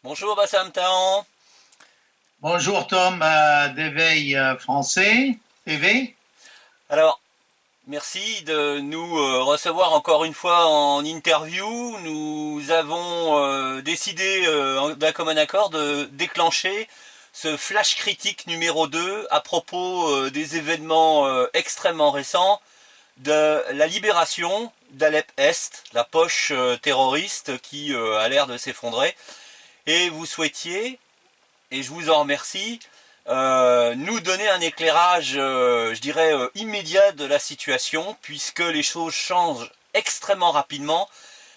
Bonjour Bassam Tahan. Bonjour Tom d'Éveil Français, TV. Alors, merci de nous recevoir encore une fois en interview. Nous avons décidé d'un commun accord de déclencher ce flash critique numéro 2 à propos des événements extrêmement récents de la libération d'Alep-Est, la poche terroriste qui a l'air de s'effondrer. Et vous souhaitiez, et je vous en remercie, nous donner un éclairage, je dirais, immédiat de la situation, puisque les choses changent extrêmement rapidement.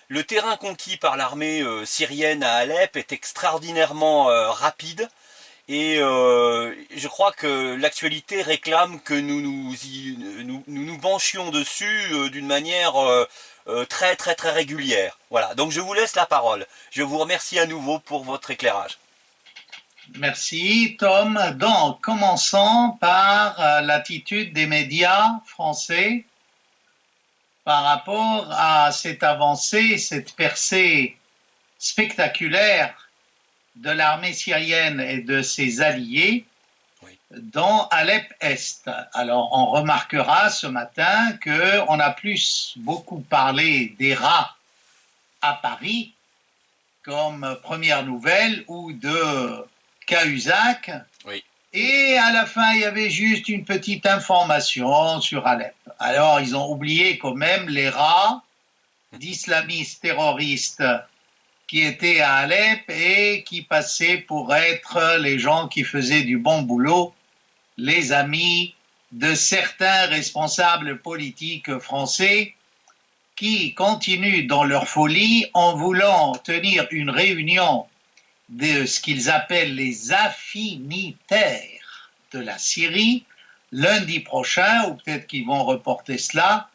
Le terrain conquis par l'armée syrienne à Alep est extraordinairement rapide. Et je crois que l'actualité réclame que nous penchions dessus d'une manière très très très régulière. Voilà, donc je vous laisse la parole. Je vous remercie à nouveau pour votre éclairage. Merci Tom. Donc, commençons par l'attitude des médias français par rapport à cette avancée, cette percée spectaculaire de l'armée syrienne et de ses alliés Oui. dans Alep-Est. Alors, on remarquera ce matin qu'on a plus beaucoup parlé des rats à Paris comme première nouvelle ou de Cahuzac. Oui. Et à la fin, il y avait juste une petite information sur Alep. Alors, ils ont oublié quand même les rats d'islamistes terroristes qui étaient à Alep et qui passaient pour être les gens qui faisaient du bon boulot, les amis de certains responsables politiques français qui continuent dans leur folie en voulant tenir une réunion de ce qu'ils appellent les affinitaires de la Syrie lundi prochain, ou peut-être qu'ils vont reporter cela.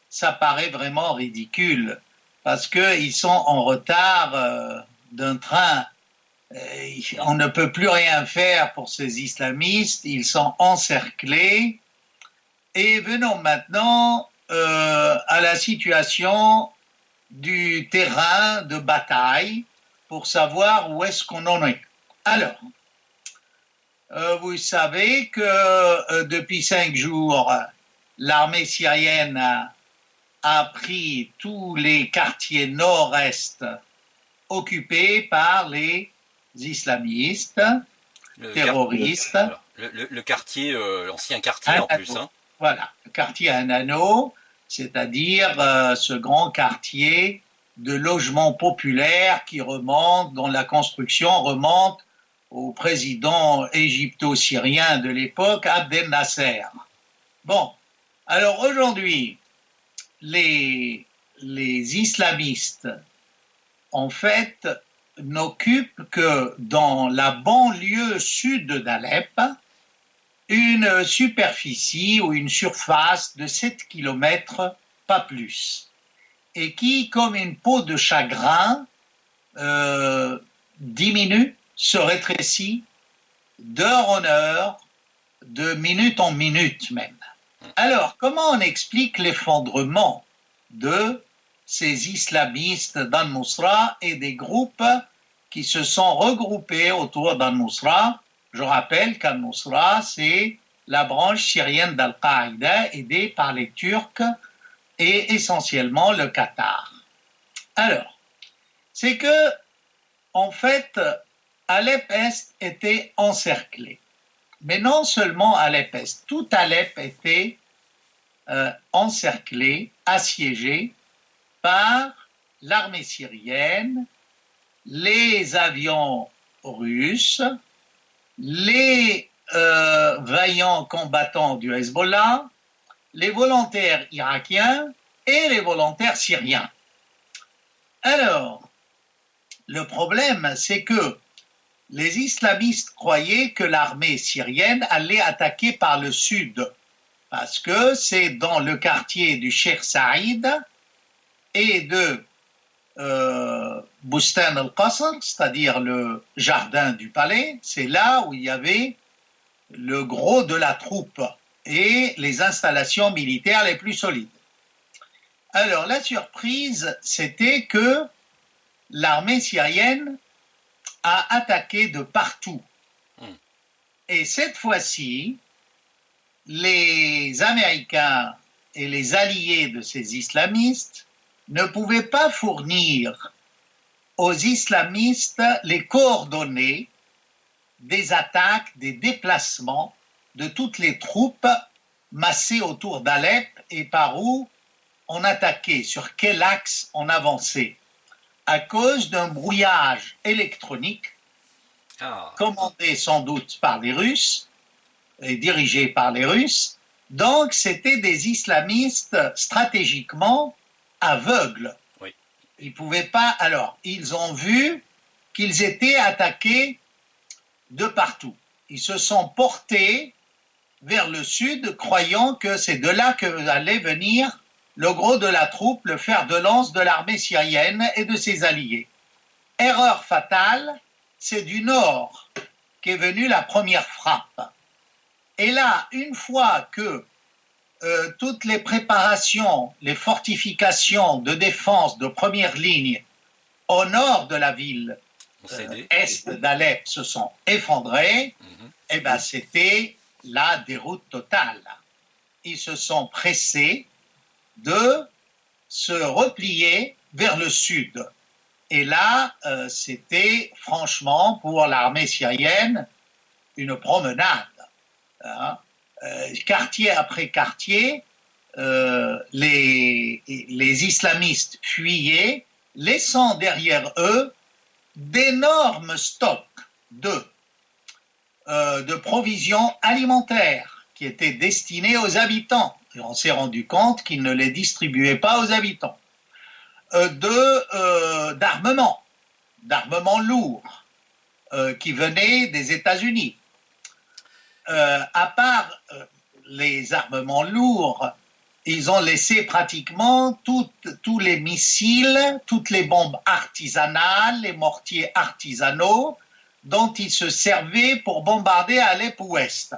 Ça paraît vraiment ridicule parce qu'ils sont en retard d'un train. On ne peut plus rien faire pour ces islamistes, ils sont encerclés. Et venons maintenant à la situation du terrain de bataille pour savoir où est-ce qu'on en est. Alors, vous savez que depuis 5 jours, l'armée syrienne a pris tous les quartiers nord-est occupés par les islamistes, terroristes. Alors, le quartier, l'ancien quartier en plus. Hein. Voilà, le quartier Anano, c'est-à-dire ce grand quartier de logement populaire qui remonte, dont la construction remonte au président égypto-syrien de l'époque, Abdel Nasser. Bon, alors aujourd'hui, les islamistes, en fait, n'occupent que dans la banlieue sud d'Alep une superficie ou une surface de 7 km, pas plus, et qui, comme une peau de chagrin, diminue, se rétrécit d'heure en heure, de minute en minute même. Alors, comment on explique l'effondrement de ces islamistes d'Al-Nusra et des groupes qui se sont regroupés autour d'Al-Nusra? Je rappelle qu'Al-Nusra, c'est la branche syrienne d'Al-Qaïda aidée par les Turcs et essentiellement le Qatar. Alors, c'est que, en fait, Alep-Est était encerclé. Mais non seulement Alep-Est, tout Alep était encerclé, assiégé par l'armée syrienne, les avions russes, les vaillants combattants du Hezbollah, les volontaires irakiens et les volontaires syriens. Alors, le problème, c'est que les islamistes croyaient que l'armée syrienne allait attaquer par le sud, parce que c'est dans le quartier du Cheikh Saïd et de Bustan al-Qasr, c'est-à-dire le jardin du palais, c'est là où il y avait le gros de la troupe et les installations militaires les plus solides. Alors la surprise, c'était que l'armée syrienne a attaqué de partout. Hmm. Et cette fois-ci, les Américains et les alliés de ces islamistes ne pouvaient pas fournir aux islamistes les coordonnées des attaques, des déplacements de toutes les troupes massées autour d'Alep et par où on attaquait, sur quel axe on avançait, à cause d'un brouillage électronique commandé sans doute par les Russes et dirigé par les Russes. Donc c'était des islamistes stratégiquement aveugles. Oui. Ils pouvaient pas. Alors, ils ont vu qu'ils étaient attaqués de partout. Ils se sont portés vers le sud, croyant que c'est de là que allait venir le gros de la troupe, le fer de lance de l'armée syrienne et de ses alliés. Erreur fatale, c'est du nord qu'est venue la première frappe. Et là, une fois que toutes les préparations, les fortifications de défense de première ligne au nord de la ville est d'Alep se sont effondrées, et ben c'était la déroute totale. Ils se sont pressés de se replier vers le sud. Et là, c'était franchement pour l'armée syrienne une promenade. Hein. Quartier après quartier, les islamistes fuyaient, laissant derrière eux d'énormes stocks de provisions alimentaires qui étaient destinées aux habitants. Et on s'est rendu compte qu'ils ne les distribuaient pas aux habitants. D'armement lourd qui venait des États-Unis. À part les armements lourds, ils ont laissé pratiquement tous les missiles, toutes les bombes artisanales, les mortiers artisanaux dont ils se servaient pour bombarder Alep ouest.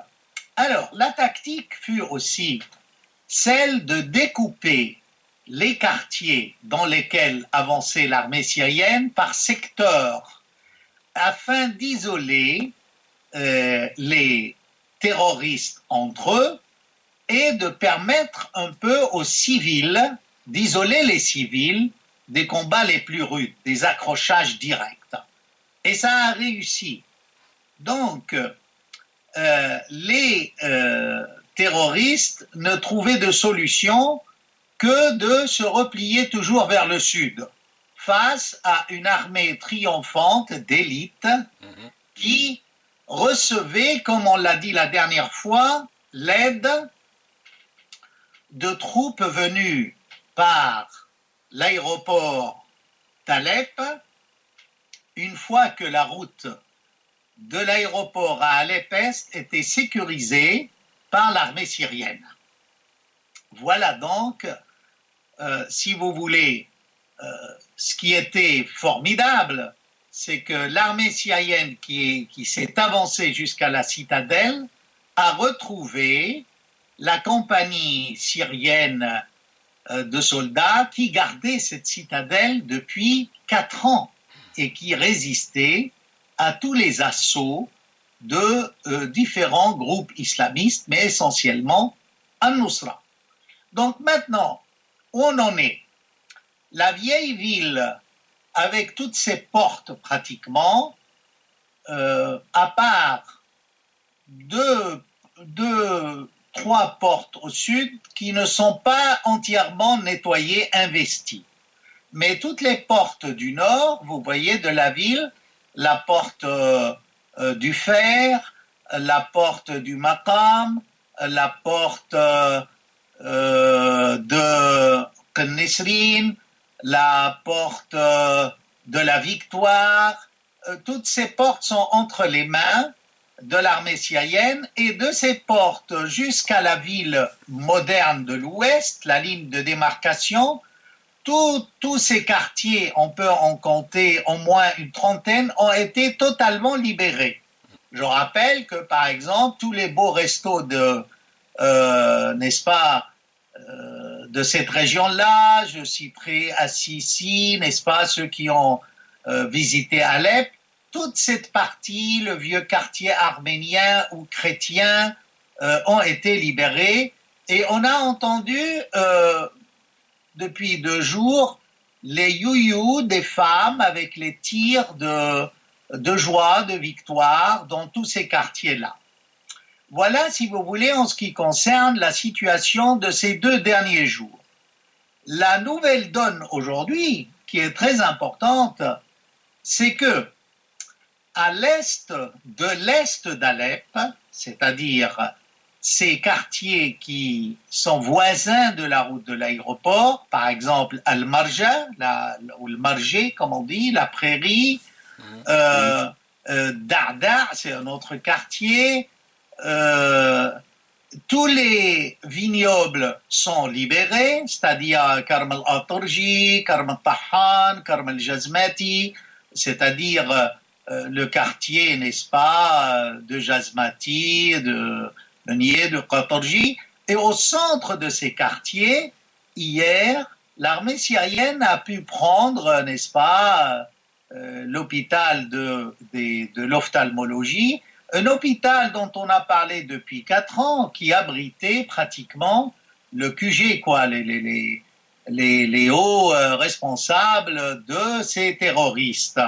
Alors, la tactique fut aussi celle de découper les quartiers dans lesquels avançait l'armée syrienne par secteurs afin d'isoler les terroristes entre eux et de permettre un peu aux civils, d'isoler les civils des combats les plus rudes, des accrochages directs. Et ça a réussi. Donc, les terroristes ne trouvaient de solution que de se replier toujours vers le sud, face à une armée triomphante d'élite qui recevait, comme on l'a dit la dernière fois, l'aide de troupes venues par l'aéroport d'Alep. Une fois que la route de l'aéroport à Alep-Est était sécurisée par l'armée syrienne. Voilà donc, si vous voulez, ce qui était formidable, c'est que l'armée syrienne qui s'est avancée jusqu'à la citadelle a retrouvé la compagnie syrienne de soldats qui gardait cette citadelle depuis 4 ans et qui résistait à tous les assauts de différents groupes islamistes, mais essentiellement Al-Nusra. Donc maintenant, où on en est? La vieille ville, avec toutes ses portes pratiquement, à part trois portes au sud qui ne sont pas entièrement nettoyées, investies. Mais toutes les portes du nord, vous voyez, de la ville, la porte du fer, la porte du Maqam, la porte de Qnesrin, la porte de la Victoire, toutes ces portes sont entre les mains de l'armée syrienne et de ces portes jusqu'à la ville moderne de l'Ouest, la ligne de démarcation, tous ces quartiers, on peut en compter au moins une trentaine, ont été totalement libérés. Je rappelle que, par exemple, tous les beaux restos n'est-ce pas, de cette région-là, je citerai Assisi, n'est-ce pas, ceux qui ont visité Alep, toute cette partie, le vieux quartier arménien ou chrétien, ont été libérés. Et on a entendu depuis 2 jours les you-you des femmes avec les tirs de joie, de victoire dans tous ces quartiers-là. Voilà, si vous voulez, en ce qui concerne la situation de ces 2 derniers jours. La nouvelle donne aujourd'hui, qui est très importante, c'est que à l'est d'Alep, c'est-à-dire ces quartiers qui sont voisins de la route de l'aéroport, par exemple Al-Marja, ou le Marjé, comme on dit, la prairie, Darda, c'est un autre quartier, tous les vignobles sont libérés, c'est-à-dire Karm al-Atarji, Karm al-Tahan, Karm al-Jazmati, c'est-à-dire le quartier, n'est-ce pas, de Jazmati, de Nier, de Qatarji. Et au centre de ces quartiers, hier, l'armée syrienne a pu prendre, n'est-ce pas, l'hôpital de l'ophtalmologie, un hôpital dont on a parlé depuis 4 ans, qui abritait pratiquement le QG, quoi, les hauts responsables de ces terroristes.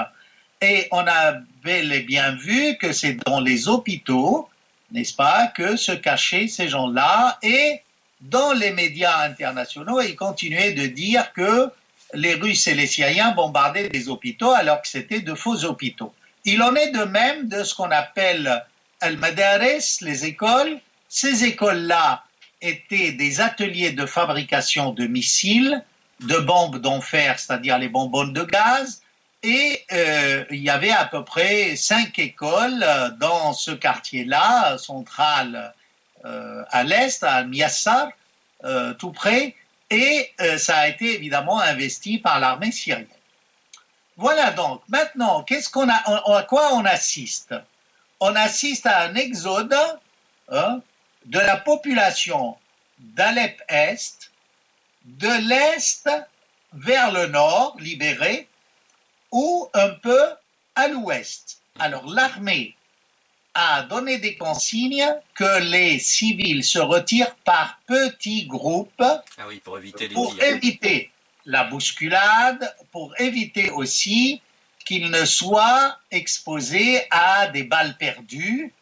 Et on a bel et bien vu que c'est dans les hôpitaux, n'est-ce pas, que se cachaient ces gens-là. Et dans les médias internationaux, ils continuaient de dire que les Russes et les Syriens bombardaient des hôpitaux alors que c'était de faux hôpitaux. Il en est de même de ce qu'on appelle al-madaris, les écoles. Ces écoles-là étaient des ateliers de fabrication de missiles, de bombes d'enfer, c'est-à-dire les bonbonnes de gaz. Et il y avait à peu près 5 écoles dans ce quartier-là, central à l'est, à Miassar, tout près. Et ça a été évidemment investi par l'armée syrienne. Voilà donc, maintenant, à quoi on assiste? On assiste à un exode de la population d'Alep-Est, de l'Est vers le nord, libéré, ou un peu à l'ouest. Alors l'armée a donné des consignes que les civils se retirent par petits groupes pour éviter les pour tirs. éviter la bousculade, pour éviter aussi qu'ils ne soient exposés à des balles perdues,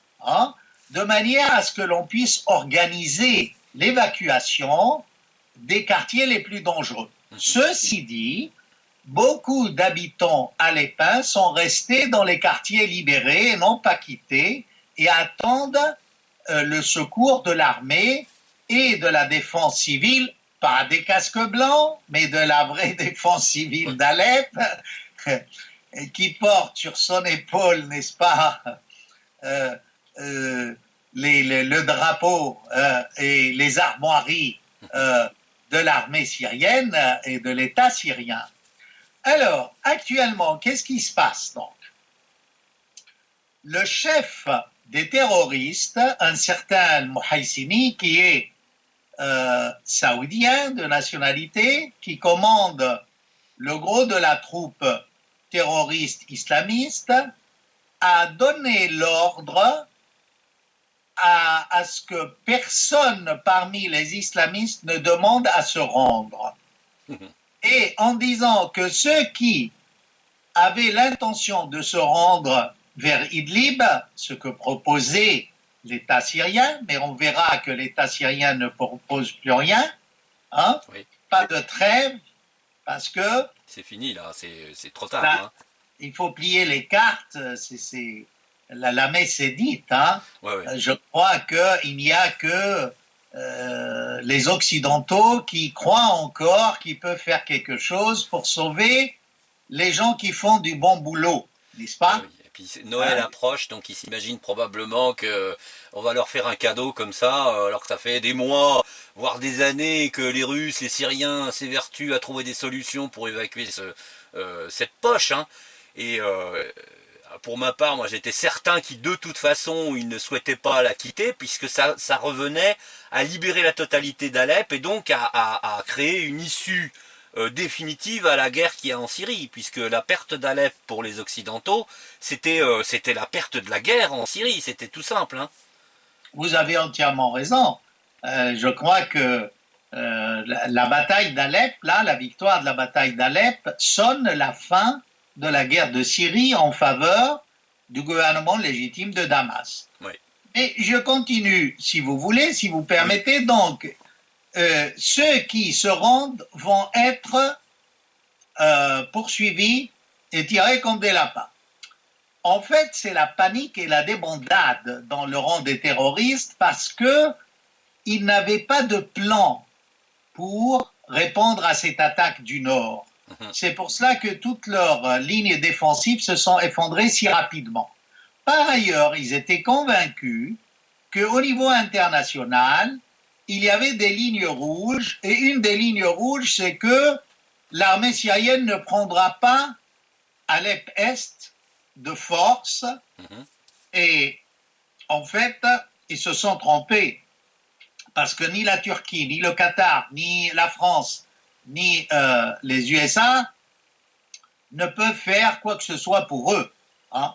de manière à ce que l'on puisse organiser l'évacuation des quartiers les plus dangereux. Ceci dit, beaucoup d'habitants alepins sont restés dans les quartiers libérés et n'ont pas quitté et attendent le secours de l'armée et de la défense civile, pas des casques blancs, mais de la vraie défense civile d'Alep, qui porte sur son épaule, n'est-ce pas, le drapeau et les armoiries de l'armée syrienne et de l'État syrien. Alors, actuellement, qu'est-ce qui se passe donc? Le chef des terroristes, un certain Mohaïsini, qui est saoudien de nationalité, qui commande le gros de la troupe terroriste islamiste, a donné l'ordre à ce que personne parmi les islamistes ne demande à se rendre. Et en disant que ceux qui avaient l'intention de se rendre vers Idlib, ce que proposait l'État syrien, mais on verra que l'État syrien ne propose plus rien, pas de trêve, parce que... C'est fini là, c'est trop tard. Il faut plier les cartes, la messe est dite. Je crois qu'il n'y a que les Occidentaux qui croient encore qu'ils peuvent faire quelque chose pour sauver les gens qui font du bon boulot, n'est-ce pas? Et puis Noël approche, donc ils s'imaginent probablement qu'on va leur faire un cadeau comme ça, alors que ça fait des mois, voire des années que les Russes, les Syriens s'évertuent à trouver des solutions pour évacuer cette poche. Et pour ma part, moi j'étais certain qu'ils de toute façon ils ne souhaitaient pas la quitter, puisque ça revenait à libérer la totalité d'Alep et donc à créer une issue définitive à la guerre qu'il y a en Syrie, puisque la perte d'Alep pour les Occidentaux, c'était la perte de la guerre en Syrie, c'était tout simple. Hein. Vous avez entièrement raison. Je crois que la bataille d'Alep, là, la victoire de la bataille d'Alep, sonne la fin de la guerre de Syrie en faveur du gouvernement légitime de Damas. Oui. Et je continue, si vous voulez, si vous permettez. Oui. Donc, ceux qui se rendent vont être poursuivis et tirés comme des lapins. En fait, c'est la panique et la débandade dans le rang des terroristes parce qu'ils n'avaient pas de plan pour répondre à cette attaque du Nord. C'est pour cela que toutes leurs lignes défensives se sont effondrées si rapidement. Par ailleurs, ils étaient convaincus qu'au niveau international, il y avait des lignes rouges, et une des lignes rouges, c'est que l'armée syrienne ne prendra pas Alep-Est de force, et en fait, ils se sont trompés, parce que ni la Turquie, ni le Qatar, ni la France, ni les USA ne peuvent faire quoi que ce soit pour eux. Hein.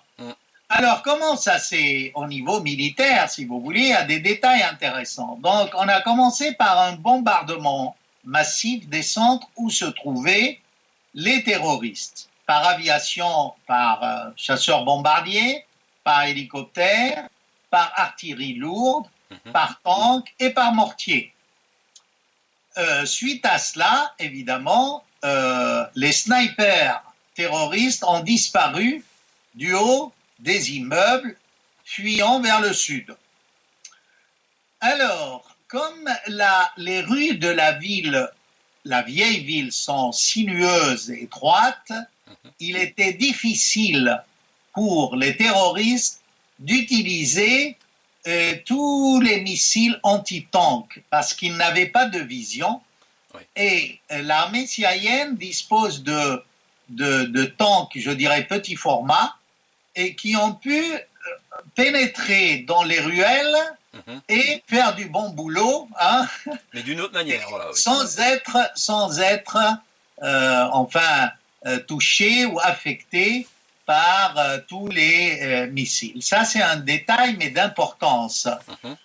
Alors, comment ça c'est au niveau militaire, si vous voulez, il y a des détails intéressants. Donc, on a commencé par un bombardement massif des centres où se trouvaient les terroristes, par aviation, par chasseurs-bombardiers, par hélicoptère, par artillerie lourde, par tank et par mortier. Suite à cela, évidemment, les snipers terroristes ont disparu du haut des immeubles, fuyant vers le sud. Alors, comme les rues de la ville, la vieille ville, sont sinueuses et étroites, il était difficile pour les terroristes d'utiliser tous les missiles anti-tanks parce qu'ils n'avaient pas de vision. Oui. Et l'armée syrienne dispose de tanks, je dirais, petit format, et qui ont pu pénétrer dans les ruelles et faire du bon boulot. Hein, mais d'une autre manière, voilà. Oui. Sans être touché ou affecté par tous les missiles. Ça, c'est un détail, mais d'importance.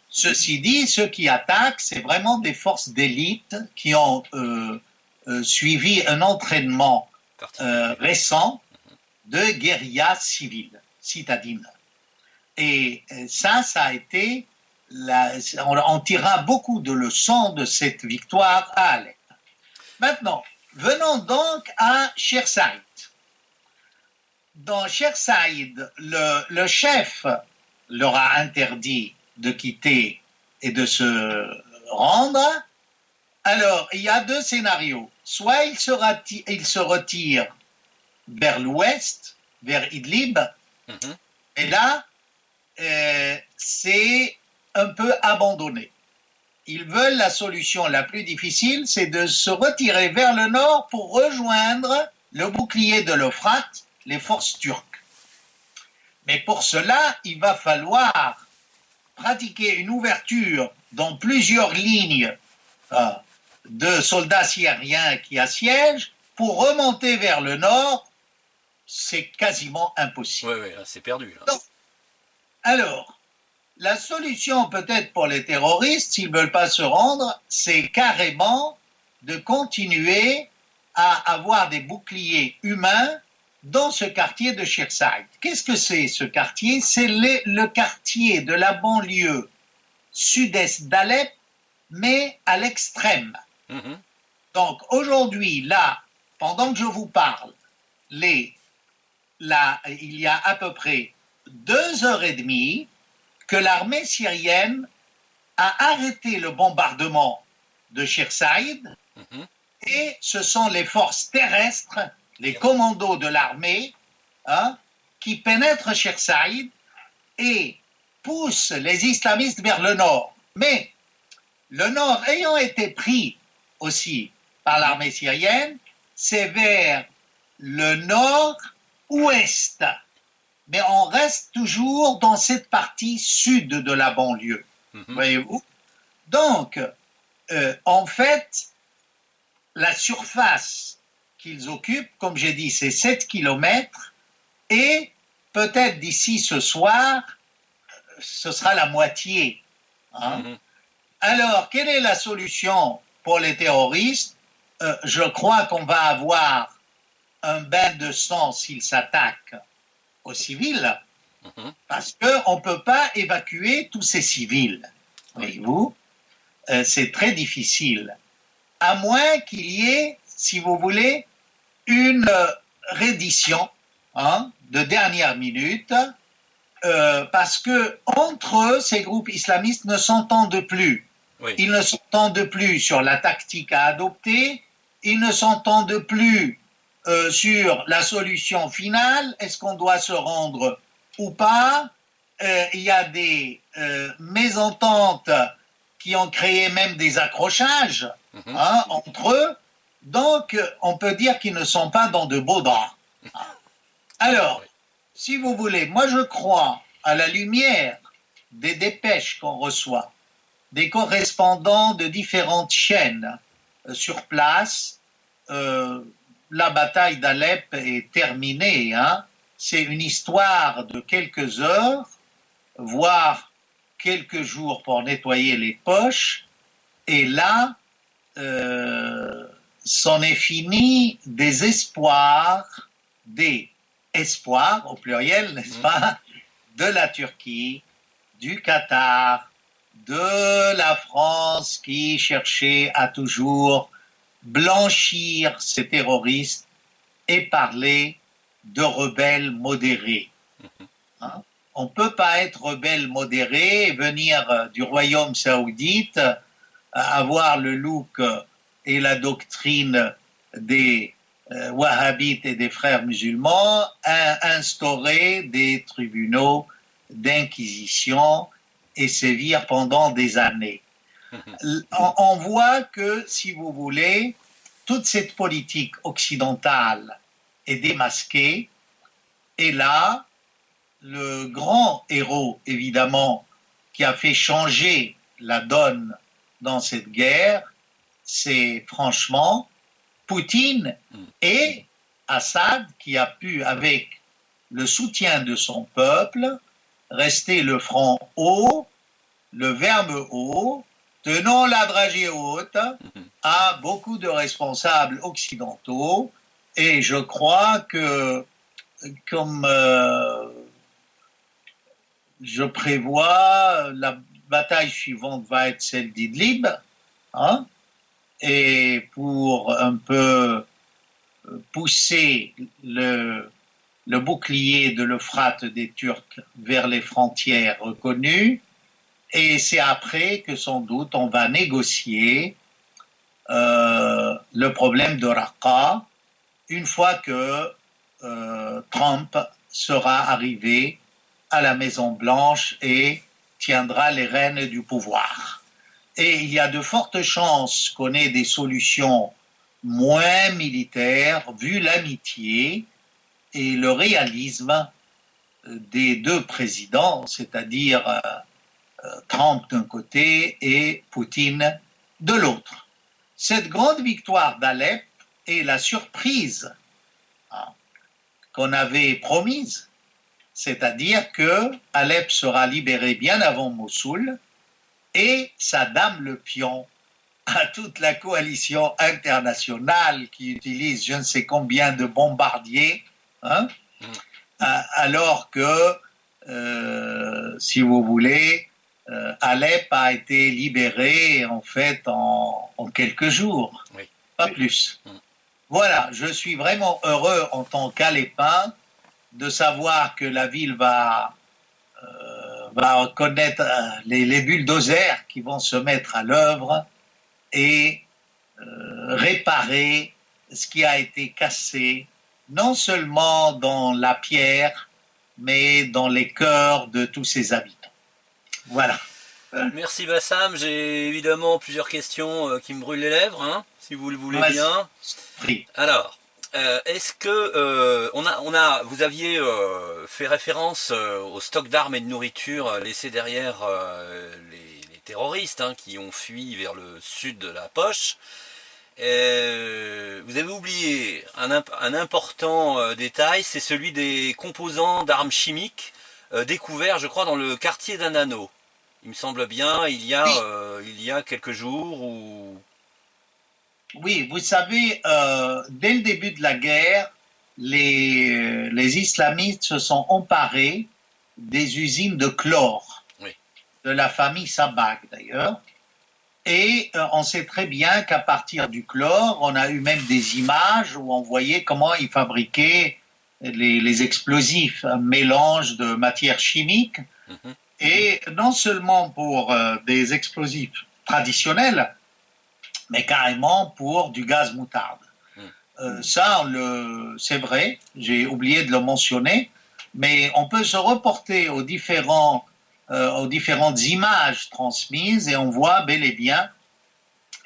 Ceci dit, ceux qui attaquent, c'est vraiment des forces d'élite qui ont suivi un entraînement récent de guérilla civile, citadine. Et ça a été, on tirera beaucoup de leçons de cette victoire à Alep. Maintenant, venons donc à Sher Saïd. Dans Sher Saïd, le chef leur a interdit de quitter et de se rendre. Alors, il y a deux scénarios. Soit il se retire vers l'ouest, vers Idlib, et là, c'est un peu abandonné. Ils veulent la solution la plus difficile, c'est de se retirer vers le nord pour rejoindre le bouclier de l'Euphrate, les forces turques. Mais pour cela, il va falloir pratiquer une ouverture dans plusieurs lignes de soldats syriens qui assiègent pour remonter vers le nord. C'est quasiment impossible. Oui, c'est perdu. Là. Donc, alors, la solution peut-être pour les terroristes, s'ils ne veulent pas se rendre, c'est carrément de continuer à avoir des boucliers humains dans ce quartier de Sher Saïd. Qu'est-ce que c'est ce quartier? C'est le quartier de la banlieue sud-est d'Alep, mais à l'extrême. Donc aujourd'hui, là, pendant que je vous parle, il y a à peu près 2h30 que l'armée syrienne a arrêté le bombardement de Sher Saïd et ce sont les forces terrestres, les commandos de l'armée, qui pénètrent Sher Saïd et poussent les islamistes vers le nord. Mais le nord ayant été pris aussi par l'armée syrienne, c'est vers le nord-ouest. Mais on reste toujours dans cette partie sud de la banlieue, voyez-vous. Donc, en fait, la surface qu'ils occupent, comme j'ai dit, c'est 7 kilomètres, et peut-être d'ici ce soir, ce sera la moitié. Hein. Alors, quelle est la solution pour les terroristes? Je crois qu'on va avoir un bain de sang s'ils s'attaquent aux civils, parce qu'on ne peut pas évacuer tous ces civils. Voyez-vous, c'est très difficile, à moins qu'il y ait, si vous voulez, une reddition de dernière minute, parce que entre eux, ces groupes islamistes ne s'entendent plus. Oui. Ils ne s'entendent plus sur la tactique à adopter, ils ne s'entendent plus sur la solution finale, est-ce qu'on doit se rendre ou pas. Il y a des mésententes qui ont créé même des accrochages entre eux, donc on peut dire qu'ils ne sont pas dans de beaux draps. Alors, si vous voulez, moi je crois à la lumière des dépêches qu'on reçoit, des correspondants de différentes chaînes sur place. La bataille d'Alep est terminée. C'est une histoire de quelques heures, voire quelques jours pour nettoyer les poches. Et là, c'en est fini des espoirs, au pluriel, n'est-ce pas, de la Turquie, du Qatar, de la France qui cherchait à toujours blanchir ces terroristes et parler de rebelles modérés. On ne peut pas être rebelle modéré et venir du royaume saoudite, avoir le look et la doctrine des wahhabites et des frères musulmans, instaurer des tribunaux d'inquisition et sévir pendant des années. On voit que, si vous voulez, toute cette politique occidentale est démasquée, et là, le grand héros, évidemment, qui a fait changer la donne dans cette guerre, c'est franchement Poutine et Assad, qui a pu, avec le soutien de son peuple, rester le front haut, le verbe haut, tenant la dragée haute à beaucoup de responsables occidentaux. Et je crois que, comme je prévois, la bataille suivante va être celle d'Idlib, et pour un peu pousser le bouclier de l'Euphrate des Turcs vers les frontières reconnues, et c'est après que sans doute on va négocier le problème de Raqqa, une fois que Trump sera arrivé à la Maison-Blanche et tiendra les rênes du pouvoir. Et il y a de fortes chances qu'on ait des solutions moins militaires, vu l'amitié et le réalisme des deux présidents, c'est-à-dire Trump d'un côté et Poutine de l'autre. Cette grande victoire d'Alep est la surprise qu'on avait promise, c'est-à-dire que Alep sera libéré bien avant Mossoul, et ça dame le pion à toute la coalition internationale qui utilise je ne sais combien de bombardiers, alors que, si vous voulez, Alep a été libéré en fait en quelques jours, pas plus. Voilà, je suis vraiment heureux en tant qu'Alépin de savoir que la ville va connaître les bulldozers qui vont se mettre à l'œuvre et réparer ce qui a été cassé, non seulement dans la pierre, mais dans les cœurs de tous ses habitants. Voilà. Merci Bassam, j'ai évidemment plusieurs questions qui me brûlent les lèvres, si vous le voulez bien. Oui. Alors, est-ce que vous aviez fait référence au stock d'armes et de nourriture laissé derrière les terroristes qui ont fui vers le sud de la poche. Vous avez oublié un important détail, c'est celui des composants d'armes chimiques découverts, je crois, dans le quartier d'Anano. Il me semble bien, Oui, il y a quelques jours où... oui, vous savez, dès le début de la guerre, les islamistes se sont emparés des usines de chlore, Oui. de la famille Sabag d'ailleurs. Et on sait très bien qu'à partir du chlore, on a eu même des images où on voyait comment ils fabriquaient les explosifs, un mélange de matières chimiques, Mhm. et non seulement pour des explosifs traditionnels, mais carrément pour du gaz moutarde. Mhm. Ça, c'est vrai, j'ai oublié de le mentionner, mais on peut se reporter aux différentes images transmises et on voit bel et bien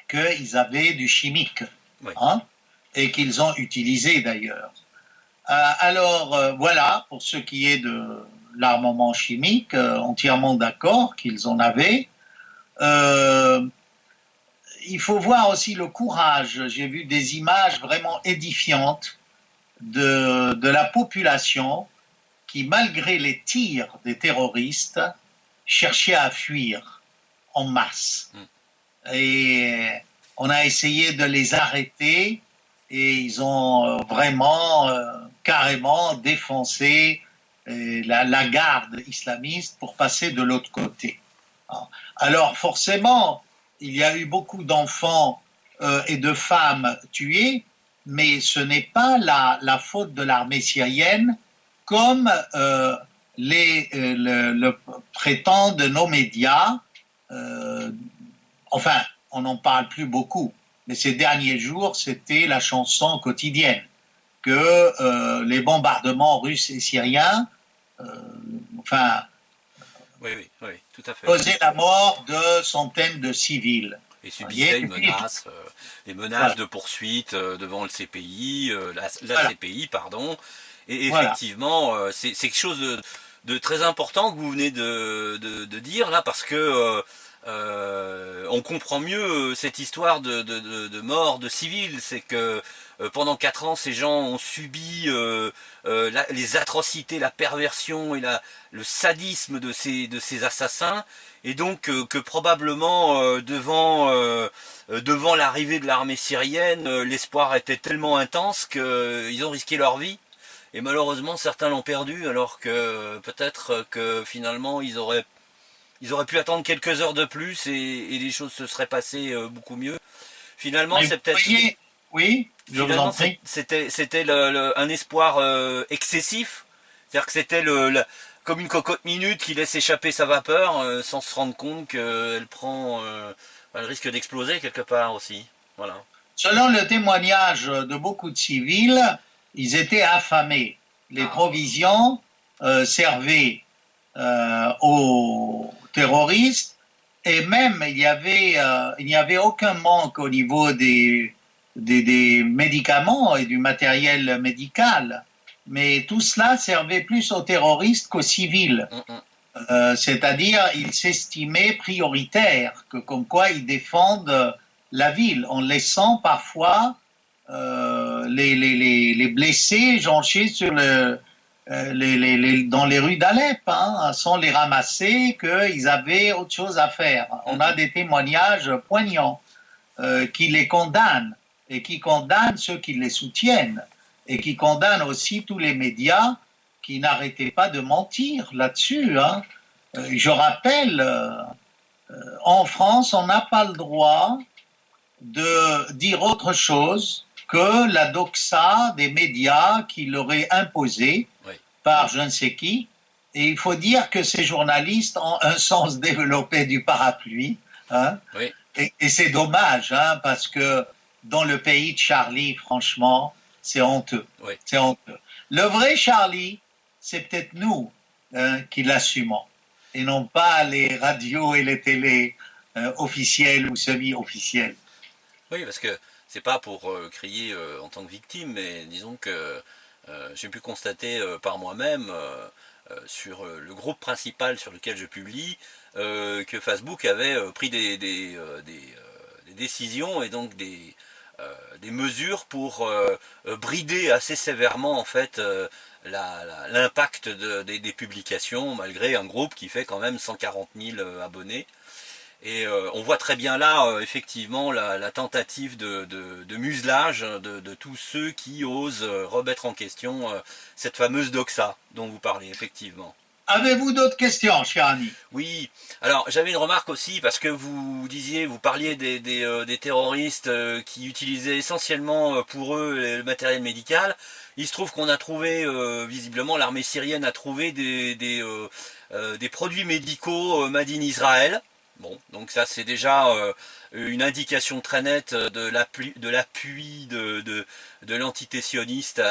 qu'ils avaient du chimique, Oui. hein, et qu'ils ont utilisé d'ailleurs. Voilà, pour ce qui est de l'armement chimique, entièrement d'accord qu'ils en avaient. Euh, il faut voir aussi le courage. J'ai vu des images vraiment édifiantes de la population qui, malgré les tirs des terroristes, cherchait à fuir en masse. Mhm. Et on a essayé de les arrêter et ils ont vraiment, carrément défoncé la garde islamiste pour passer de l'autre côté. Alors forcément, il y a eu beaucoup d'enfants et de femmes tués, mais ce n'est pas la faute de l'armée syrienne comme le prétendent nos médias. euh, Enfin, on n'en parle plus beaucoup, mais ces derniers jours, c'était la chanson quotidienne que les bombardements russes et syriens, euh, enfin, Oui, oui, oui, tout à fait. causaient la mort de centaines de civils. Et Vous voyez. subissait une Et puis, menace, des menaces voilà, de poursuite devant le CPI, la voilà, CPI, pardon. Et voilà. effectivement, c'est quelque chose de très important que vous venez de dire là, parce que on comprend mieux cette histoire de mort de civils. C'est que pendant 4 ans, ces gens ont subi les atrocités, la perversion et le sadisme de ces assassins, et donc que probablement devant l'arrivée de l'armée syrienne, l'espoir était tellement intense qu'ils ont risqué leur vie. Et malheureusement, certains l'ont perdu, alors que peut-être que finalement, ils auraient pu attendre quelques heures de plus et les choses se seraient passées beaucoup mieux. Finalement, Mais vous c'est peut-être voyez, oui, je vous en finalement prie. c'était un espoir excessif. C'est-à-dire que c'était comme une cocotte minute qui laisse échapper sa vapeur sans se rendre compte qu'elle elle risque d'exploser quelque part aussi. Voilà. Selon le témoignage de beaucoup de civils, ils étaient affamés. Les Ah, provisions servaient aux terroristes et même il n'y avait aucun manque au niveau des médicaments et du matériel médical. Mais tout cela servait plus aux terroristes qu'aux civils. hum, hum. C'est-à-dire, ils s'estimaient prioritaires, que comme quoi ils défendent la ville, en laissant parfois les blessés jonchés dans les rues d'Alep, hein, sans les ramasser, qu'ils avaient autre chose à faire. On a des témoignages poignants qui les condamnent et qui condamnent ceux qui les soutiennent et qui condamnent aussi tous les médias qui n'arrêtaient pas de mentir là-dessus. Hein. Je rappelle, en France, on n'a pas le droit de dire autre chose que la doxa des médias qui leur est imposée Oui, par je ne sais qui. Et il faut dire que ces journalistes ont un sens développé du parapluie. Hein, oui, et c'est dommage, hein, parce que dans le pays de Charlie, franchement, c'est honteux. oui. C'est honteux. Le vrai Charlie, c'est peut-être nous hein, qui l'assumons, et non pas les radios et les télés officielles ou semi-officielles. Oui, parce que c'est pas pour crier en tant que victime, mais disons que j'ai pu constater par moi-même sur le groupe principal sur lequel je publie que Facebook avait pris des décisions et donc des mesures pour brider assez sévèrement en fait l'impact des publications, malgré un groupe qui fait quand même 140 000 abonnés. Et on voit très bien là, effectivement, la tentative de muselage de tous ceux qui osent remettre en question cette fameuse doxa dont vous parlez, effectivement. Avez-vous d'autres questions, cher ami? Oui, alors j'avais une remarque aussi, parce que vous parliez des terroristes qui utilisaient essentiellement pour eux le matériel médical. Il se trouve qu'on a trouvé, visiblement, l'armée syrienne a trouvé des produits médicaux made in Israël. Bon, donc ça c'est déjà une indication très nette de l'appui de l'entité sioniste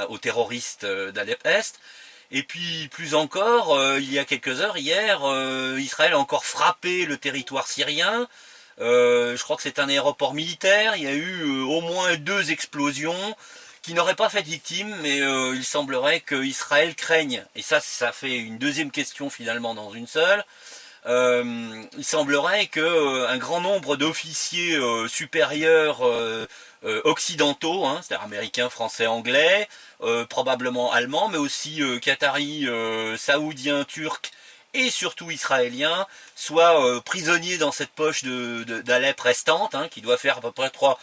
aux terroristes d'Alep-Est. Et puis plus encore, il y a quelques heures, hier, Israël a encore frappé le territoire syrien. Je crois que c'est un aéroport militaire. Il y a eu au moins 2 explosions qui n'auraient pas fait de victimes, mais il semblerait que Israël craigne. Et ça fait une deuxième question finalement dans une seule. Il semblerait que un grand nombre d'officiers supérieurs occidentaux, hein, c'est-à-dire américains, français, anglais, probablement allemands, mais aussi qataris, saoudiens, turcs et surtout israéliens, soient prisonniers dans cette poche d'Alep restante, hein, qui doit faire à peu près 3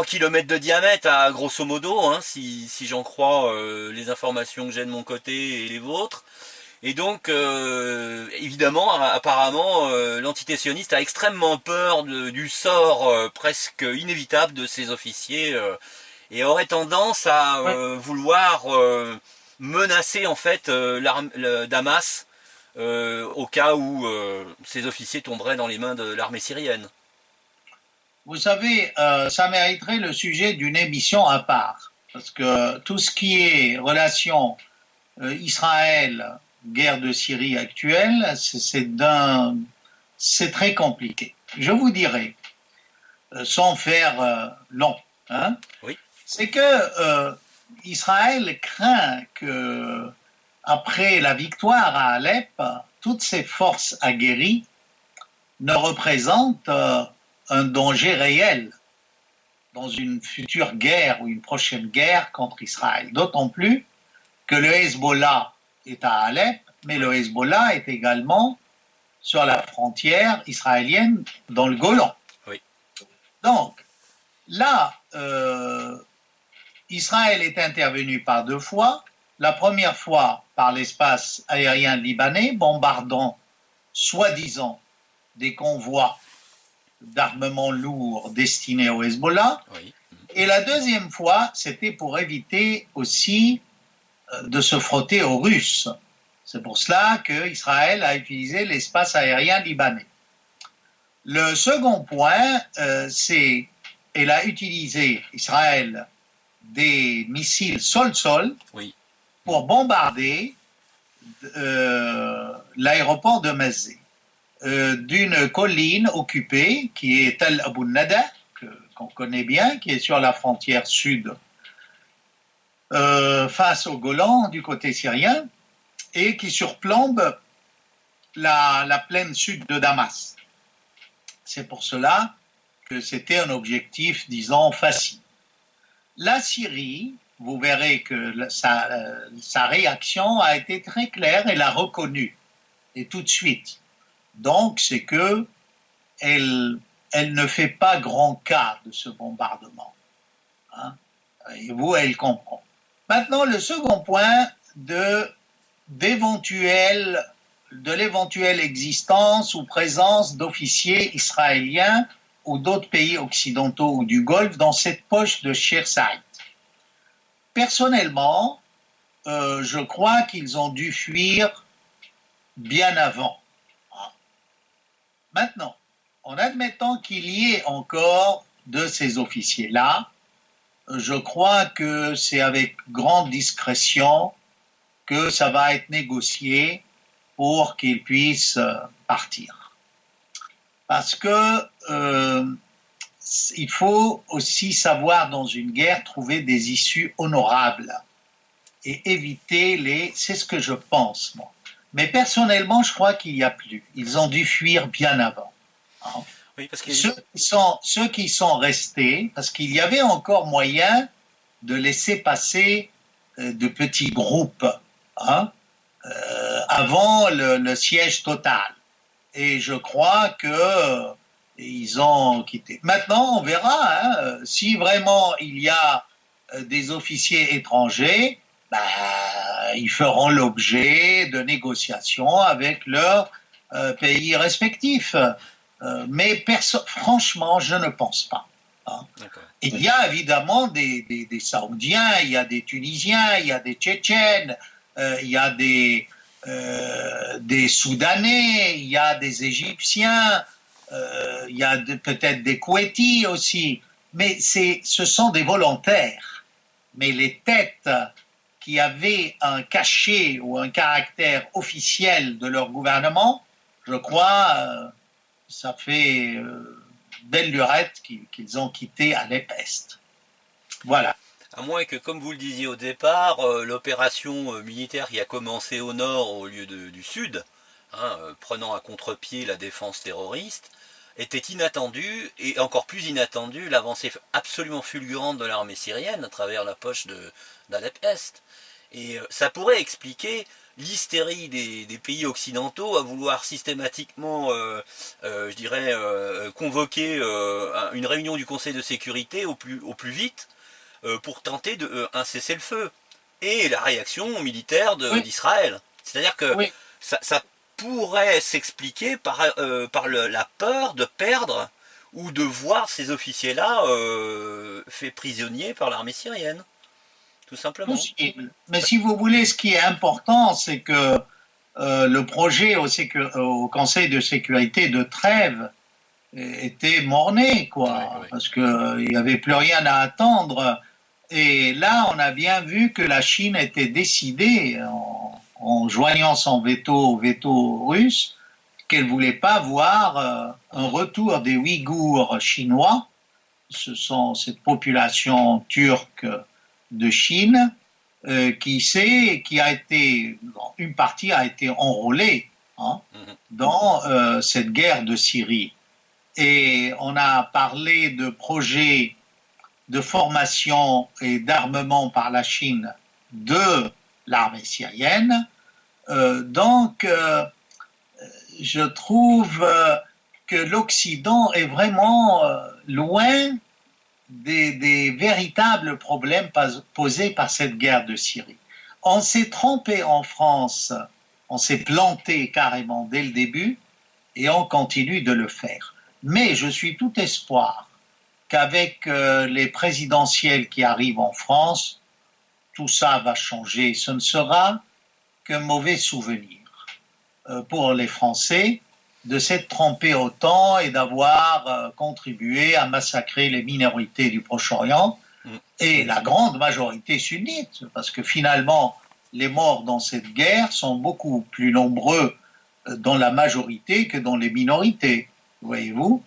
km de diamètre, à grosso modo, hein, si j'en crois les informations que j'ai de mon côté et les vôtres. Et donc, évidemment, apparemment, l'entité sioniste a extrêmement peur du sort presque inévitable de ces officiers et aurait tendance à Ouais. vouloir menacer en fait le Damas au cas où ces officiers tomberaient dans les mains de l'armée syrienne. Vous savez, ça mériterait le sujet d'une émission à part, parce que tout ce qui est relation Israël, guerre de Syrie actuelle, c'est très compliqué. Je vous dirais, sans faire long, hein, Oui, c'est que Israël craint que, après la victoire à Alep, toutes ces forces aguerries ne représentent un danger réel dans une future guerre ou une prochaine guerre contre Israël. D'autant plus que le Hezbollah est à Alep, mais oui, le Hezbollah est également sur la frontière israélienne dans le Golan. oui, Donc, là, Israël est intervenu par 2 fois. La première fois par l'espace aérien libanais, bombardant soi-disant des convois d'armement lourd destinés au Hezbollah. oui. Et la deuxième fois, c'était pour éviter aussi de se frotter aux Russes. C'est pour cela qu'Israël a utilisé l'espace aérien libanais. Le second point, c'est qu'elle a utilisé, Israël, des missiles sol-sol Oui. pour bombarder l'aéroport de Mazé, d'une colline occupée qui est Tel Abu Nada, qu'on connaît bien, qui est sur la frontière sud face au Golan du côté syrien et qui surplombe la plaine sud de Damas. C'est pour cela que c'était un objectif, disons, facile. La Syrie, vous verrez que sa réaction a été très claire, elle a reconnu, et tout de suite. Donc, c'est que elle ne fait pas grand cas de ce bombardement. Hein, et vous, elle comprend. Maintenant, le second point de l'éventuelle existence ou présence d'officiers israéliens ou d'autres pays occidentaux ou du Golfe dans cette poche de Sheikh Saïd. Personnellement, je crois qu'ils ont dû fuir bien avant. Maintenant, en admettant qu'il y ait encore de ces officiers-là, je crois que c'est avec grande discrétion que ça va être négocié pour qu'ils puissent partir. Parce que il faut aussi savoir dans une guerre trouver des issues honorables et éviter c'est ce que je pense, moi. Mais personnellement, je crois qu'il n'y a plus. Ils ont dû fuir bien avant. Hein. Oui, parce que Ceux qui sont restés, parce qu'il y avait encore moyen de laisser passer de petits groupes, hein, avant le siège total. Et je crois que ils ont quitté. Maintenant, on verra hein, si vraiment il y a des officiers étrangers, bah, ils feront l'objet de négociations avec leurs pays respectifs. Mais franchement, je ne pense pas. Hein. Il y a évidemment des Saoudiens, il y a des Tunisiens, il y a des Tchétchènes, il y a des Soudanais, il y a des Égyptiens, il y a peut-être des Kouétis aussi, mais ce sont des volontaires. Mais les têtes qui avaient un cachet ou un caractère officiel de leur gouvernement, je crois, ça fait belle lurette qu'ils ont quitté Alep-Est. Voilà. à moins que, comme vous le disiez au départ, l'opération militaire qui a commencé au nord au lieu du sud, hein, prenant à contre-pied la défense terroriste, était inattendue, et encore plus inattendue, l'avancée absolument fulgurante de l'armée syrienne à travers la poche d'Alep-Est. Et ça pourrait expliquer l'hystérie des pays occidentaux à vouloir systématiquement, je dirais, convoquer une réunion du Conseil de sécurité au plus vite pour tenter un cessez-le-feu. Et la réaction militaire Oui, d'Israël. C'est-à-dire que oui. ça pourrait s'expliquer par la peur de perdre ou de voir ces officiers-là faits prisonniers par l'armée syrienne, tout simplement. Possible. Mais si vous voulez, ce qui est important, c'est que le projet au Conseil de sécurité de trêve était morné, Ouais, quoi, ouais. parce qu'il n'y avait plus rien à attendre. Et là, on a bien vu que la Chine était décidée, en joignant son veto au veto russe, qu'elle ne voulait pas voir un retour des Ouïghours chinois. Ce sont cette population turque de Chine qui a été, une partie a été enrôlée hein, dans cette guerre de Syrie. Et on a parlé de projets de formation et d'armement par la Chine de l'armée syrienne. Je trouve que l'Occident est vraiment loin des véritables problèmes posés par cette guerre de Syrie. On s'est trompé en France, on s'est planté carrément dès le début et on continue de le faire. Mais je suis tout espoir qu'avec les présidentielles qui arrivent en France, tout ça va changer. Ce ne sera qu'un mauvais souvenir pour les Français de s'être trompés autant et d'avoir contribué à massacrer les minorités du Proche-Orient et la grande majorité sunnite, parce que finalement, les morts dans cette guerre sont beaucoup plus nombreux dans la majorité que dans les minorités, voyez-vous.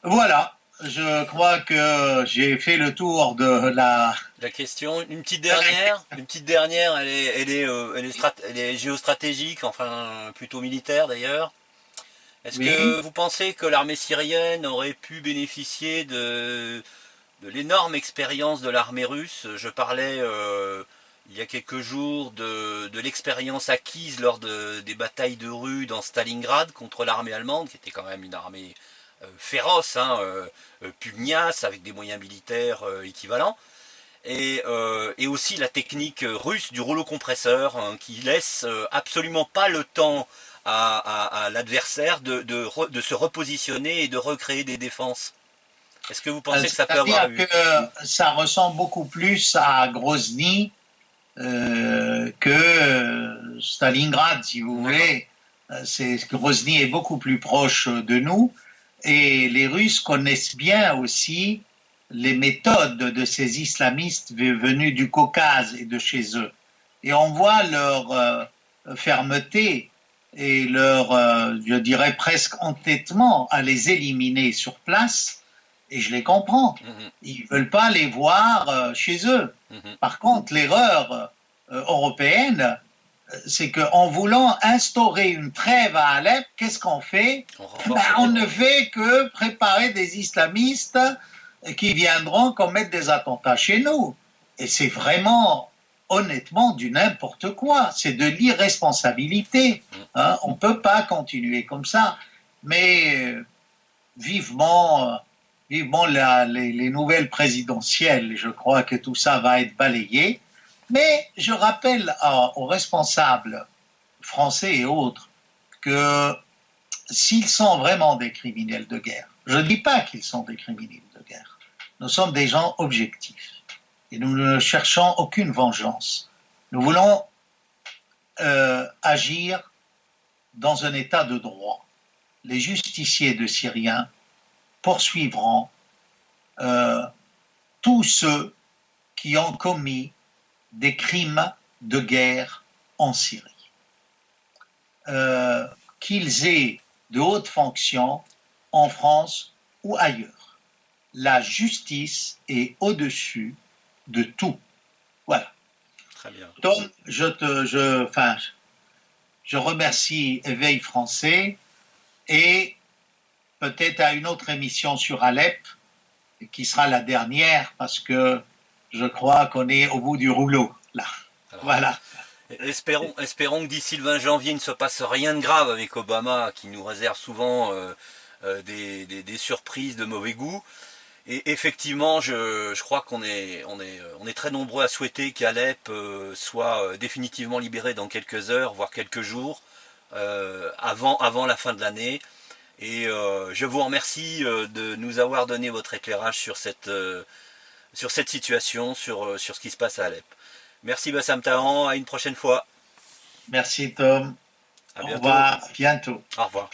Voilà, je crois que j'ai fait le tour de La question, une petite dernière, elle est géostratégique, enfin plutôt militaire d'ailleurs. Est-ce Oui. que vous pensez que l'armée syrienne aurait pu bénéficier de l'énorme expérience de l'armée russe? Je parlais il y a quelques jours de l'expérience acquise lors des batailles de rue dans Stalingrad contre l'armée allemande, qui était quand même une armée féroce, hein, pugnace, avec des moyens militaires équivalents. Et aussi la technique russe du rouleau compresseur hein, qui laisse absolument pas le temps à l'adversaire de se repositionner et de recréer des défenses. Est-ce que vous pensez que ça peut avoir C'est-à-dire eu... que ça ressemble beaucoup plus à Grozny que Stalingrad, si vous voulez. Grozny est beaucoup plus proche de nous et les Russes connaissent bien aussi les méthodes de ces islamistes venus du Caucase et de chez eux. Et on voit leur fermeté et leur, je dirais presque entêtement à les éliminer sur place. Et je les comprends. Ils ne veulent pas les voir chez eux. Par contre, l'erreur européenne, c'est qu'en voulant instaurer une trêve à Alep, qu'est-ce qu'on fait? On ne fait que préparer des islamistes qui viendront commettre des attentats chez nous. Et c'est vraiment, honnêtement, du n'importe quoi. C'est de l'irresponsabilité. Hein? On ne peut pas continuer comme ça. Mais vivement, vivement les nouvelles présidentielles. Je crois que tout ça va être balayé. Mais je rappelle aux responsables français et autres que s'ils sont vraiment des criminels de guerre, je ne dis pas qu'ils sont des criminels de guerre, nous sommes des gens objectifs et nous ne cherchons aucune vengeance. Nous voulons agir dans un état de droit. Les justiciers de Syriens poursuivront tous ceux qui ont commis des crimes de guerre en Syrie. Qu'ils aient de hautes fonctions en France ou ailleurs. La justice est au-dessus de tout. Voilà. Très bien. Tom, je remercie Éveil Français et peut-être à une autre émission sur Alep, qui sera la dernière parce que je crois qu'on est au bout du rouleau, là. Alors, voilà. Espérons que d'ici le 20 janvier, il ne se passe rien de grave avec Obama, qui nous réserve souvent des surprises de mauvais goût. Et effectivement, je crois qu'on est très nombreux à souhaiter qu'Alep soit définitivement libéré dans quelques heures, voire quelques jours, avant la fin de l'année. Et je vous remercie de nous avoir donné votre éclairage sur cette situation, sur ce qui se passe à Alep. Merci Bassam Tahan, à une prochaine fois. Merci Tom. À bientôt. Au revoir, bientôt. Au revoir.